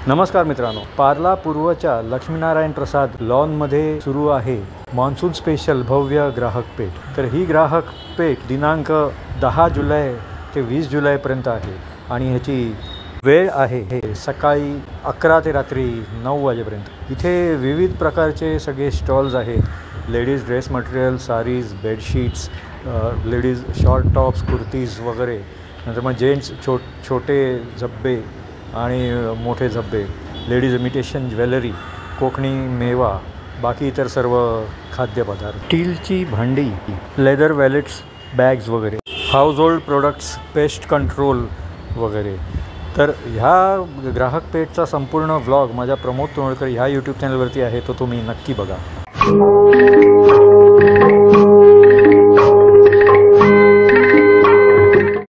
नमस्कार मित्रांनो, पार्ला पूर्वच्या लक्ष्मीनारायण प्रसाद लॉनमध्ये सुरू आहे मान्सून स्पेशल भव्य ग्राहक पेठ। तर ही ग्राहक पेठ दिनांक 10 जुलै ते 20 जुलैपर्यंत आहे आणि ह्याची वेळ आहे हे सकाळी 11 ते रात्री 9 वाजेपर्यंत। इथे विविध प्रकारचे सगळे स्टॉल्स आहेत। Ladies dress material, sarees, bedsheets, ladies short tops, kurtis वगैरे। नंतर मग जेंट्स छोटे झब्बे आणि मोठे झब्बे, लेडीज इमिटेशन ज्वेलरी, कोकणी मेवा, बाकी इतर सर्व खाद्यपदार्थ, स्टीलची भांडी, लेदर वॅलेट्स, बॅग्स वगैरे, house hold products, pest control वगैरे। तर ह्या ग्राहक पेठचा संपूर्ण व्लॉग माझ्या प्रमोद तोंडकर ह्या यूट्यूब चॅनलवरती आहे, तो तुम्ही नक्की बघा।